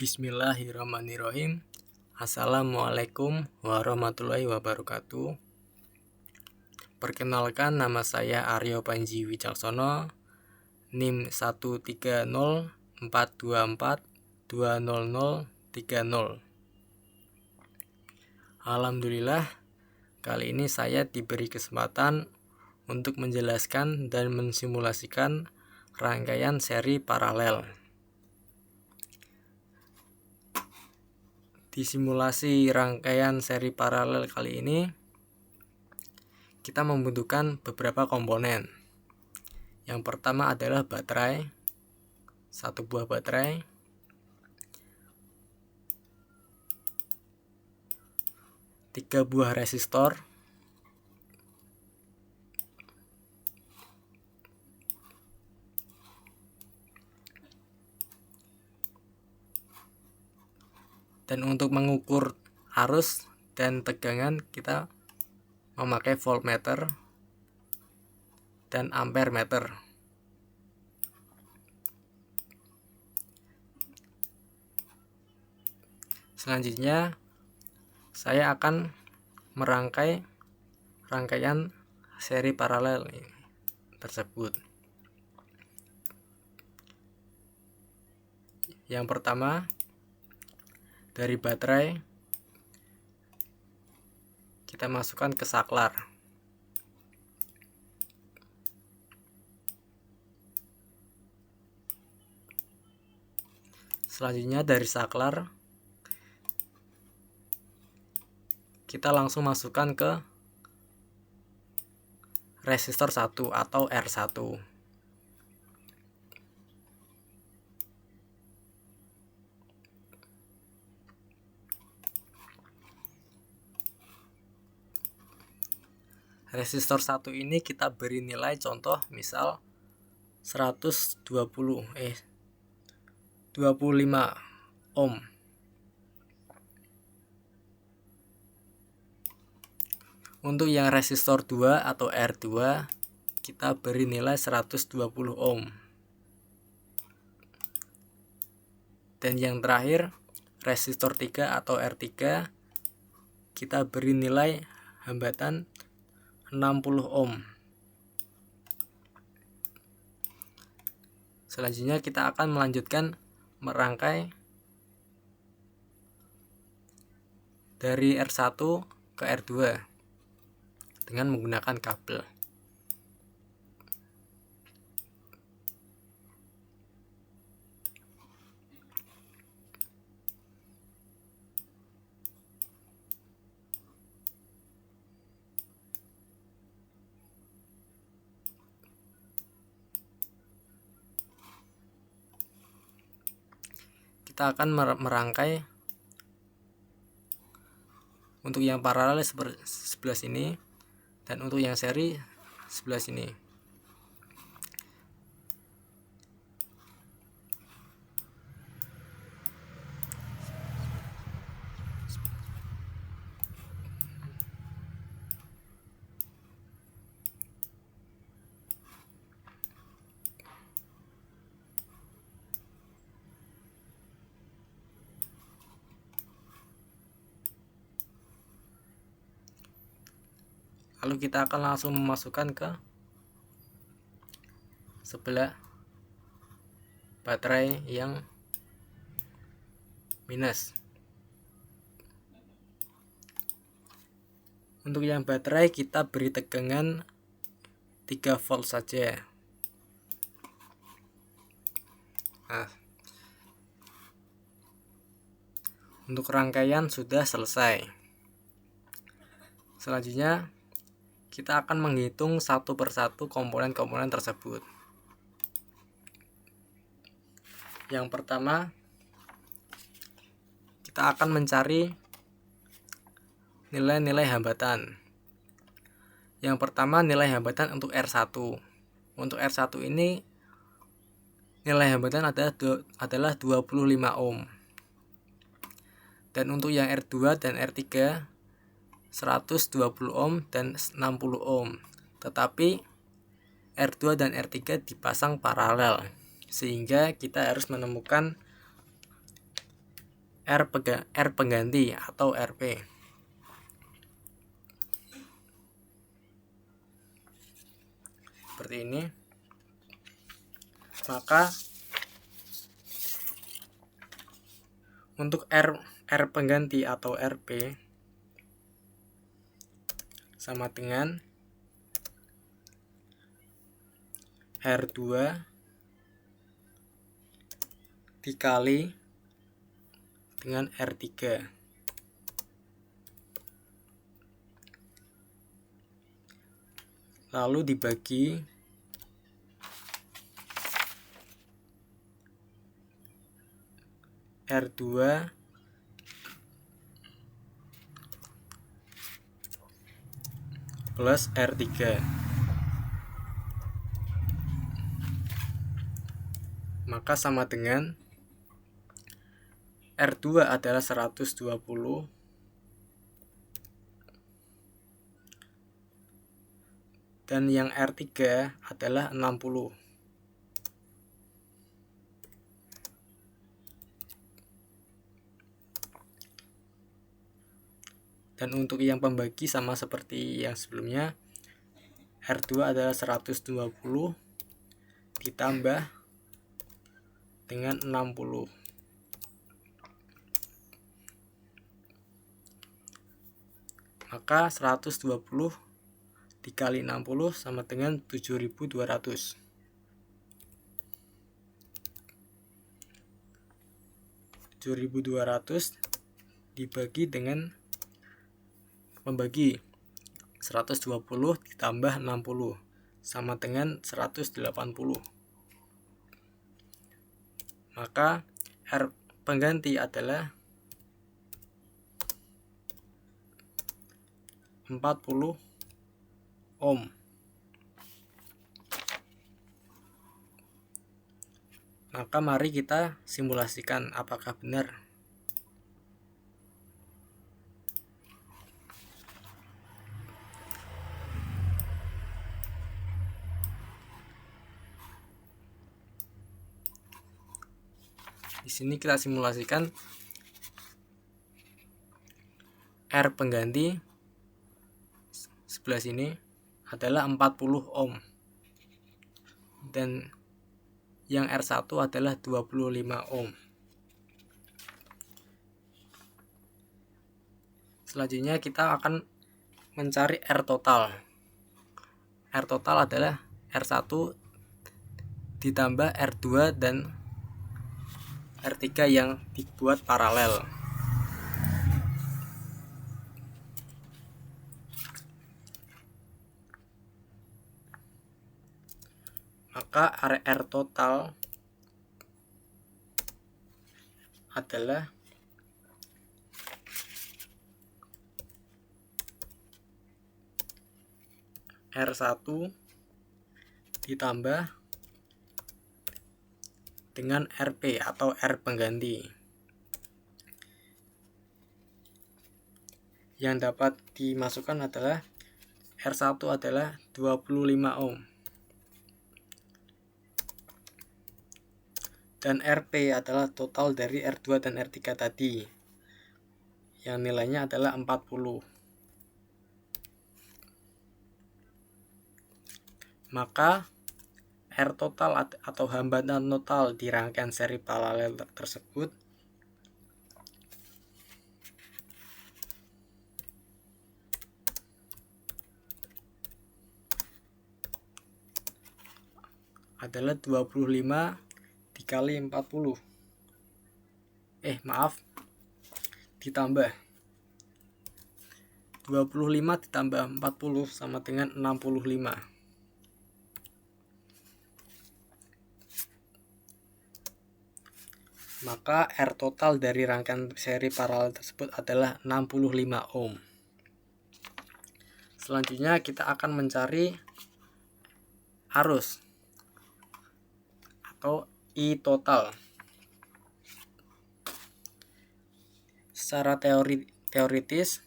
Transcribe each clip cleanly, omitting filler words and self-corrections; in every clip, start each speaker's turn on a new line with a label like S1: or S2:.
S1: Bismillahirrahmanirrahim. Assalamualaikum warahmatullahi wabarakatuh. Perkenalkan, nama saya Aryo Panji Wicaksono, NIM 13042420030. Alhamdulillah, kali ini saya diberi kesempatan untuk menjelaskan dan mensimulasikan rangkaian seri paralel. Di simulasi rangkaian seri paralel kali ini, kita membutuhkan beberapa komponen. Yang pertama adalah baterai, satu buah baterai, tiga buah resistor, dan untuk mengukur arus dan tegangan kita memakai voltmeter dan ampere meter. Selanjutnya saya akan merangkai rangkaian seri paralel tersebut. Yang pertama, dari baterai kita masukkan ke saklar. Selanjutnya dari saklar kita langsung masukkan ke resistor 1 atau R1. Resistor 1 ini kita beri nilai contoh misal 25 ohm. Untuk yang resistor 2 atau R2 kita beri nilai 120 ohm. Dan yang terakhir resistor 3 atau R3 kita beri nilai hambatan 60 ohm. Selanjutnya kita akan melanjutkan merangkai dari R1 ke R2 dengan menggunakan kabel. Kita akan merangkai untuk yang paralel sebelah sini dan untuk yang seri sebelah sini. Lalu kita akan langsung memasukkan ke sebelah baterai yang minus. Untuk yang baterai kita beri tegangan 3 volt saja. Nah, untuk rangkaian sudah selesai. Selanjutnya kita akan menghitung satu persatu komponen-komponen tersebut. Yang pertama, kita akan mencari nilai-nilai hambatan. Yang pertama, nilai hambatan untuk R1. Untuk R1 ini nilai hambatan adalah 25 ohm. Dan untuk yang R2 dan R3 120 ohm dan 60 ohm. Tetapi R2 dan R3 dipasang paralel, sehingga kita harus menemukan R pengganti atau RP. Seperti ini. Maka untuk R pengganti atau RP sama dengan R2 dikali dengan R3. Lalu dibagi R2 plus R3. Maka sama dengan R2 adalah 120 dan yang R3 adalah 60. Dan untuk yang pembagi sama seperti yang sebelumnya, R2 adalah 120 ditambah dengan 60. Maka 120 dikali 60 sama dengan 7.200. 7.200 dibagi dengan membagi 120 ditambah 60 sama dengan 180. Maka R pengganti adalah 40 ohm. Maka mari kita simulasikan apakah benar. Di sini kita simulasikan R pengganti sebelah sini adalah 40 ohm dan yang R1 adalah 25 ohm. Selanjutnya kita akan mencari R total. R total adalah R1 ditambah R2 dan R3 yang dibuat paralel. Maka R total adalah R1 ditambah dengan RP atau R pengganti. Yang dapat dimasukkan adalah R1 adalah 25 ohm dan RP adalah total dari R2 dan R3 tadi yang nilainya adalah 40. Maka R total atau hambatan total di rangkaian seri paralel tersebut adalah 25 dikali 40. Ditambah 25 ditambah 40 sama dengan 65. Maka R total dari rangkaian seri paralel tersebut adalah 65 ohm. Selanjutnya kita akan mencari arus atau I total. Secara teoritis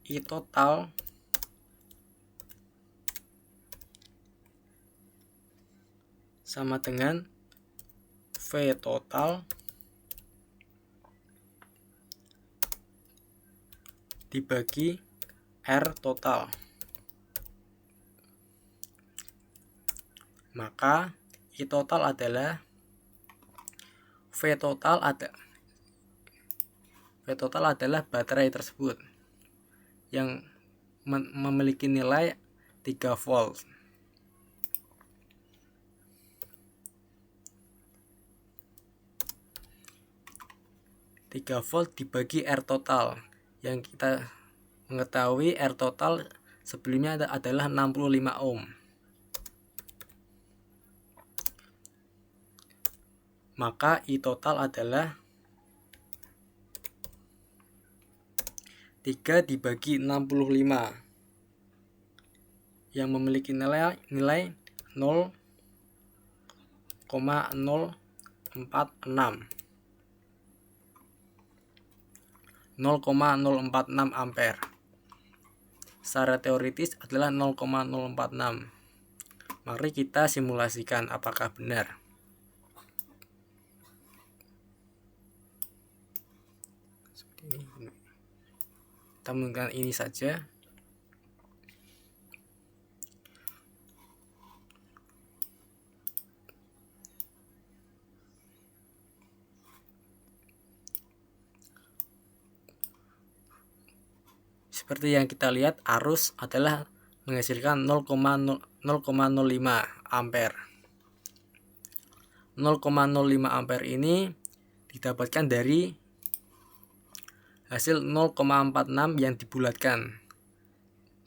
S1: I total sama dengan V total dibagi R total. Maka I total adalah V total adalah baterai tersebut yang memiliki nilai 3 volt. Dibagi R total, yang kita mengetahui R total sebelumnya adalah 65 ohm. Maka I total adalah 3 dibagi 65 yang memiliki nilai 0,046 ampere. Secara teoritis adalah 0,046. Mari kita simulasikan apakah benar. Seperti ini. Kita menggunakan ini saja. Seperti yang kita lihat, arus adalah menghasilkan 0,05 ampere. 0,05 ampere ini didapatkan dari hasil 0,46 yang dibulatkan.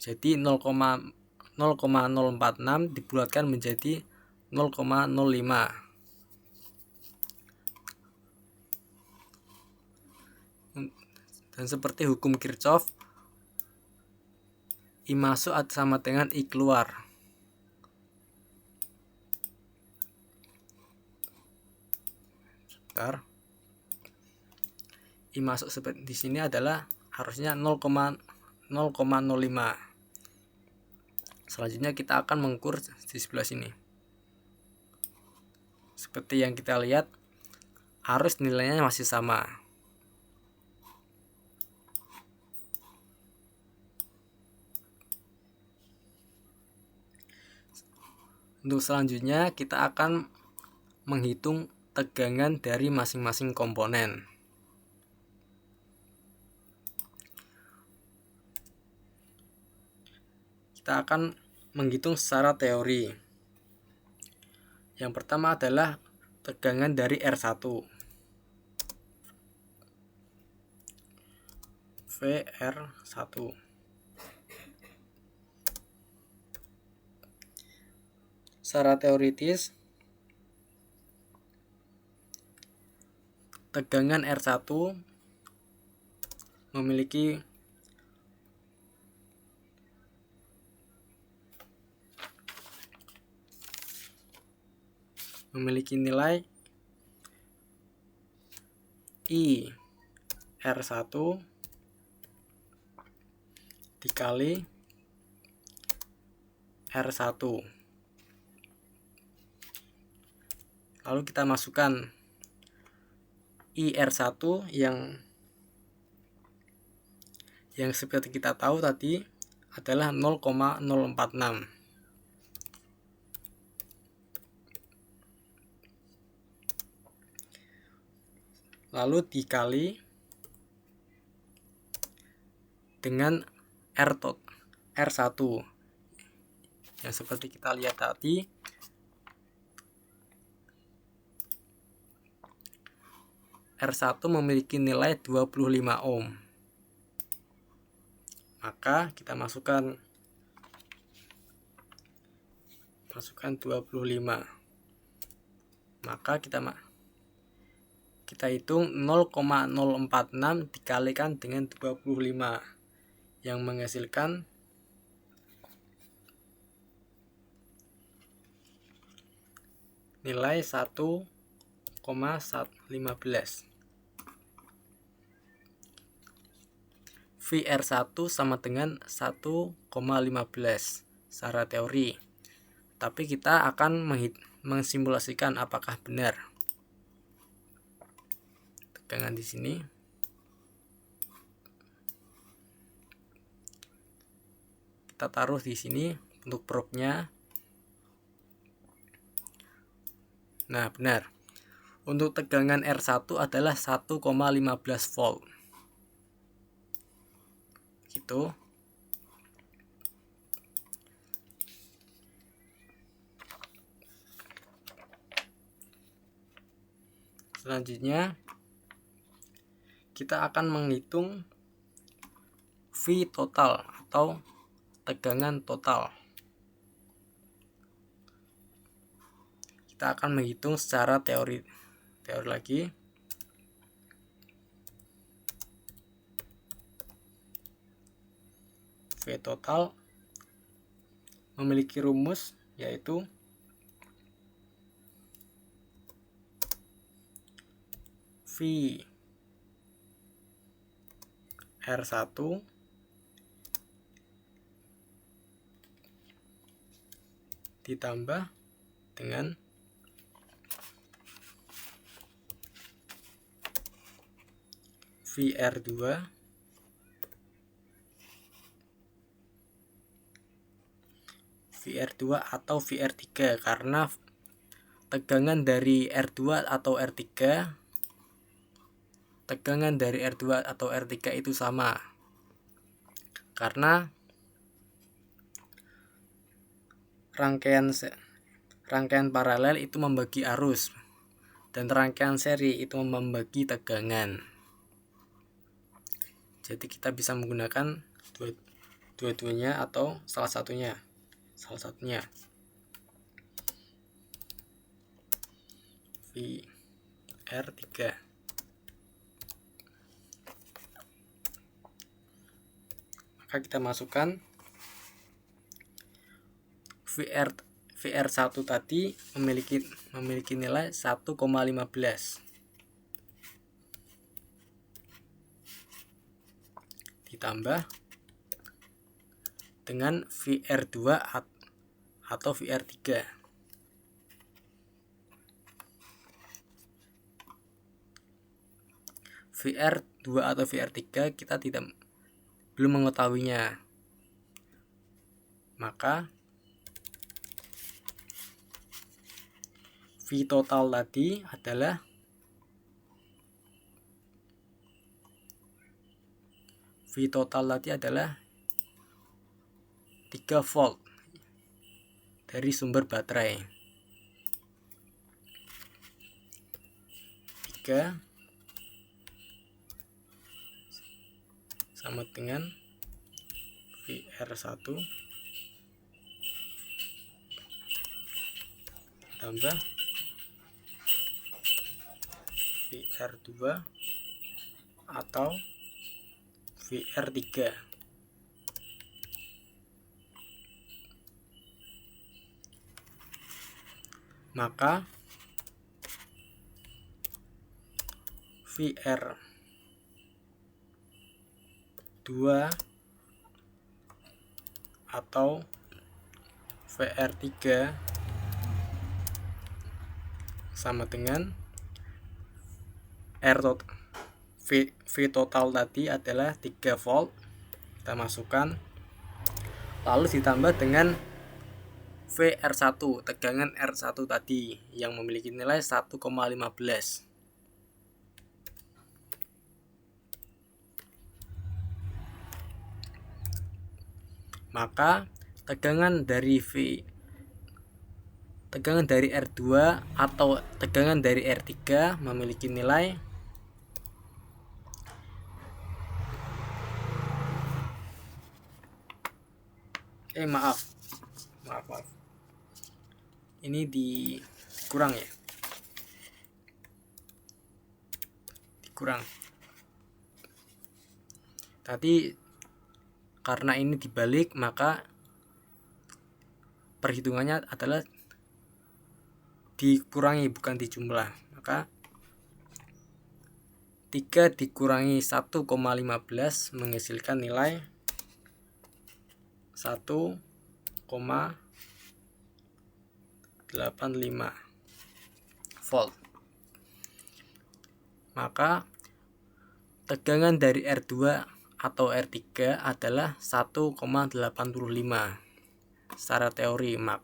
S1: Jadi 0,046 dibulatkan menjadi 0,05. Dan seperti hukum Kirchhoff, I masuk sama dengan I keluar. Bentar. I masuk seperti di sini adalah harusnya 0,05. Selanjutnya kita akan mengukur di sebelah sini. Seperti yang kita lihat, arus nilainya masih sama. Untuk selanjutnya kita akan menghitung tegangan dari masing-masing komponen. Kita akan menghitung secara teori. Yang pertama adalah tegangan dari R1. VR1. Secara teoritis, tegangan R1 memiliki nilai I R1 dikali R1. Lalu kita masukkan IR1 yang seperti kita tahu tadi adalah 0,046. Lalu dikali dengan R1 yang seperti kita lihat tadi, R1 memiliki nilai 25 ohm. Maka kita masukkan 25. Maka kita hitung 0,046 dikalikan dengan 25 yang menghasilkan nilai 1,15. VR1 sama dengan 1,15 secara teori. Tapi kita akan mensimulasikan apakah benar tegangan di sini. Kita taruh di sini untuk probe-nya. Nah, benar. Untuk tegangan R1 adalah 1,15 volt. Gitu. Selanjutnya kita akan menghitung V total atau tegangan total. Kita akan menghitung secara teori lagi. V total memiliki rumus yaitu V R1 ditambah dengan VR2 atau VR3, karena tegangan dari R2 atau R3 itu sama, karena rangkaian paralel itu membagi arus dan rangkaian seri itu membagi tegangan. Jadi kita bisa menggunakan dua-duanya atau salah satunya. VR3. Maka kita masukkan VR1 tadi memiliki nilai 1,15 ditambah dengan VR2 atau VR3. VR2 atau VR3 kita belum mengetahuinya. Maka V total tadi adalah V total tadi adalah 3 volt dari sumber baterai. 3 sama dengan VR1 tambah VR2 atau VR3. Maka VR2 atau VR3 sama dengan V total tadi adalah 3 volt. Kita masukkan, lalu ditambah dengan VR1, tegangan R1 tadi yang memiliki nilai 1,15. Maka tegangan dari R2 atau tegangan dari R3 memiliki nilai maaf. Ini dikurang ya. Tadi karena ini dibalik, maka perhitungannya adalah dikurangi bukan dijumlah. Maka 3 dikurangi 1,15 menghasilkan nilai 1,15 volt. Maka tegangan dari R2 atau R3 adalah 1,85 secara teori Mach.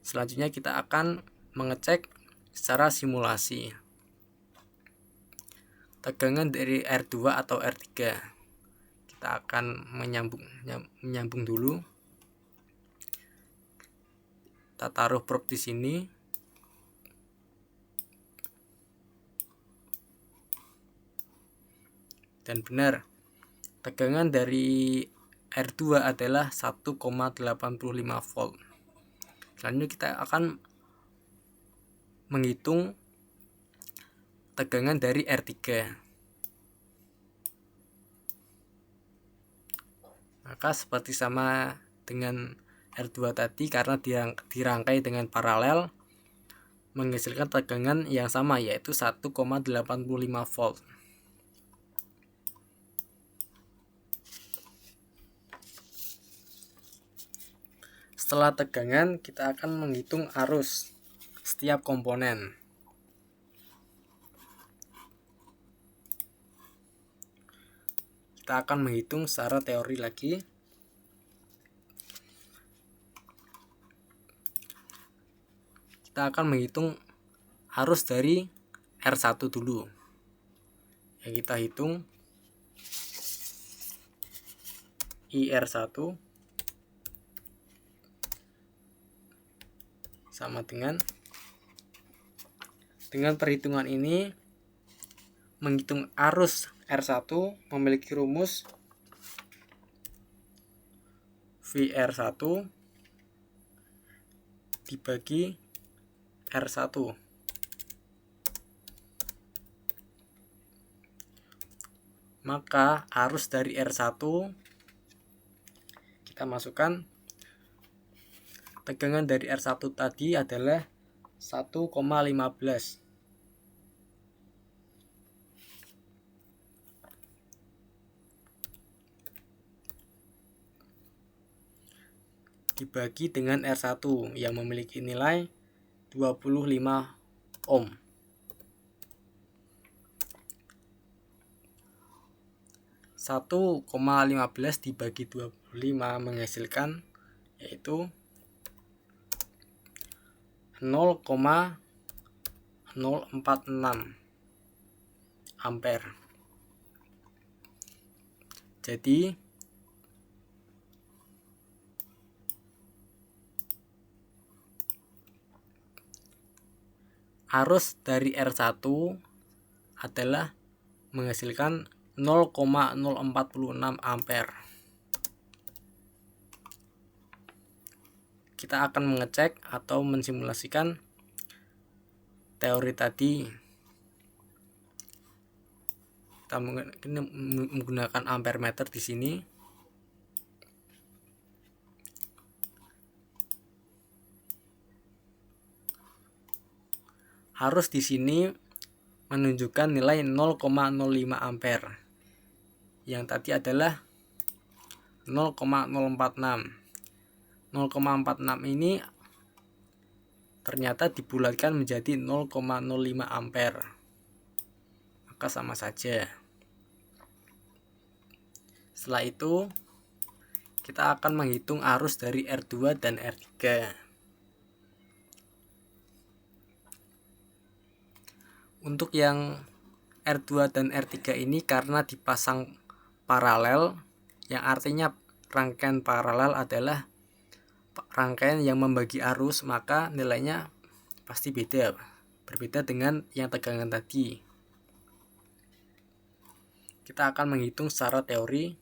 S1: Selanjutnya kita akan mengecek secara simulasi. Tegangan dari R2 atau R3. Kita akan menyambung dulu. Kita taruh probe di sini. Dan benar, tegangan dari R2 adalah 1,85 volt. Selanjutnya kita akan menghitung tegangan dari R3. Maka seperti sama dengan R2 tadi, karena dirangkai dengan paralel, menghasilkan tegangan yang sama, yaitu 1,85 volt. Setelah tegangan, kita akan menghitung arus setiap komponen. Kita akan menghitung secara teori lagi. Kita akan menghitung arus dari R1 dulu. Yang kita hitung IR1 sama dengan perhitungan ini, menghitung arus R1 memiliki rumus VR1 dibagi R1. Maka arus dari R1 kita masukkan, tegangan dari R1 tadi adalah 1,15. Dibagi dengan R1 yang memiliki nilai 25 ohm. Satu 1,15 dibagi 25 menghasilkan yaitu 0,046 ampere. Jadi arus dari R1 adalah menghasilkan 0,046 ampere. Kita akan mengecek atau mensimulasikan teori tadi. Kita menggunakan ampere meter di sini. Arus di sini menunjukkan nilai 0,05 ampere. Yang tadi adalah 0,046. 0,46 ini ternyata dibulatkan menjadi 0,05 ampere. Maka sama saja. Setelah itu kita akan menghitung arus dari R2 dan R3. Untuk yang R2 dan R3 ini karena dipasang paralel, yang artinya rangkaian paralel adalah rangkaian yang membagi arus, maka nilainya pasti berbeda dengan yang tegangan tadi. Kita akan menghitung secara teori.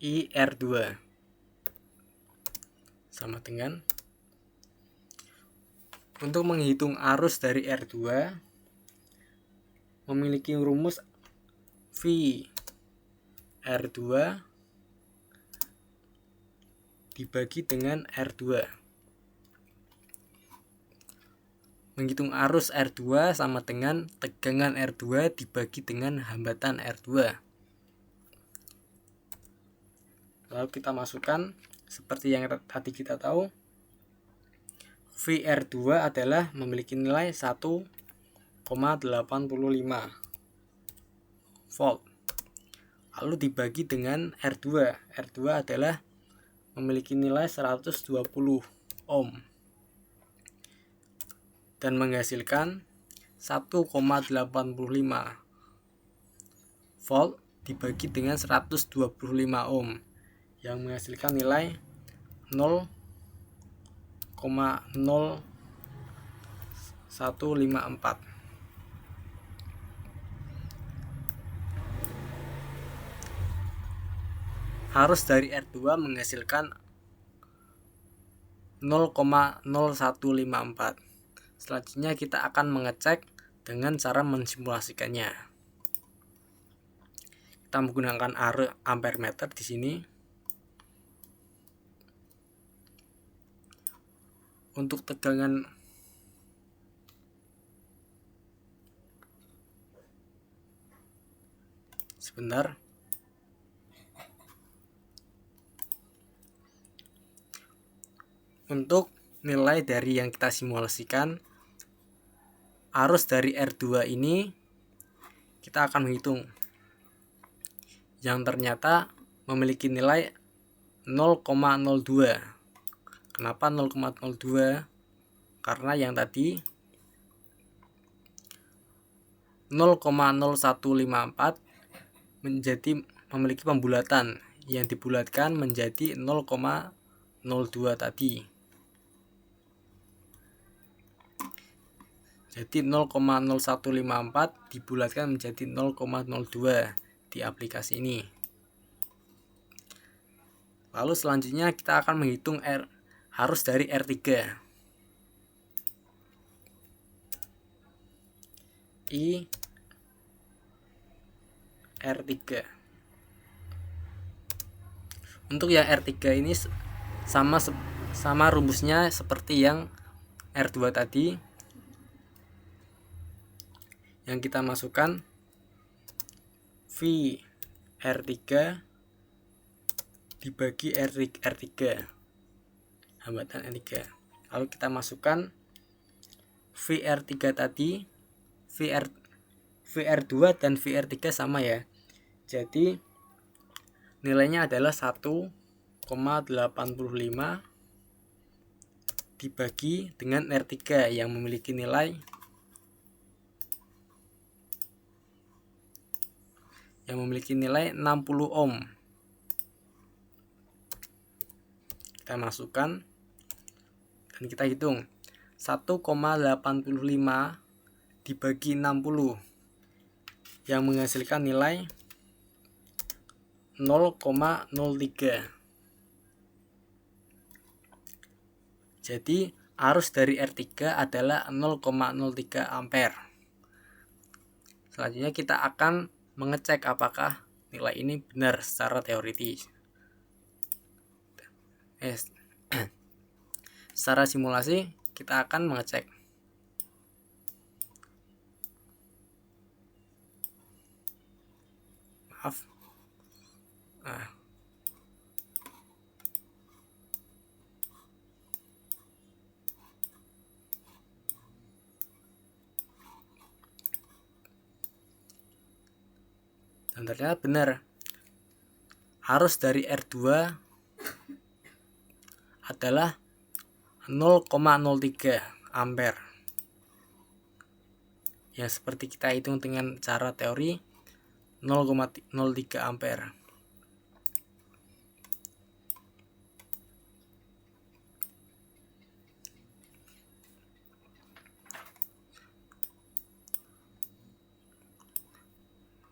S1: IR2 sama dengan, untuk menghitung arus dari R2 memiliki rumus V R2 dibagi dengan R2. menghitung arus R2 sama dengan tegangan R2 dibagi dengan hambatan R2. Lalu kita masukkan seperti yang tadi kita tahu, VR2 adalah memiliki nilai 1,85 volt. Lalu dibagi dengan R2. R2 adalah memiliki nilai 120 ohm dan menghasilkan 1,85 volt dibagi dengan 125 ohm yang menghasilkan nilai 0,0154. Arus dari R2 menghasilkan 0,0154. Selanjutnya kita akan mengecek dengan cara mensimulasikannya. Kita menggunakan ampere meter di sini. Untuk tegangan sebentar. Untuk nilai dari yang kita simulasikan, arus dari R2 ini kita akan menghitung, yang ternyata memiliki nilai 0,02. Kenapa 0,02? Karena yang tadi 0,0154 menjadi memiliki pembulatan yang dibulatkan menjadi 0,02 tadi. Jadi 0,0154 dibulatkan menjadi 0,02 di aplikasi ini. Lalu selanjutnya kita akan menghitung arus dari R3. R3. Untuk yang R3 ini sama rumusnya seperti yang R2 tadi. Yang kita masukkan V R3 dibagi R3, hambatan R3. Lalu kita masukkan VR3 tadi, VR2 dan VR3 sama ya. Jadi nilainya adalah 1,85 dibagi dengan R3 yang memiliki nilai 60 ohm. Kita masukkan dan kita hitung 1,85 dibagi 60 yang menghasilkan nilai 0,03. Jadi arus dari R3 adalah 0,03 ampere. Selanjutnya kita akan mengecek apakah nilai ini benar secara teoritis. Secara simulasi kita akan mengecek. Maaf. Dan ternyata benar. Arus dari R2 adalah 0,03 ampere. Yang seperti kita hitung dengan cara teori 0,03 ampere.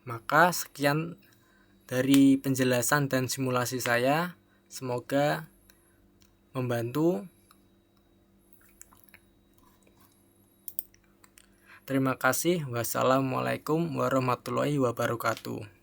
S1: Maka sekian dari penjelasan dan simulasi saya, semoga membantu. Terima kasih. Wassalamualaikum warahmatullahi wabarakatuh.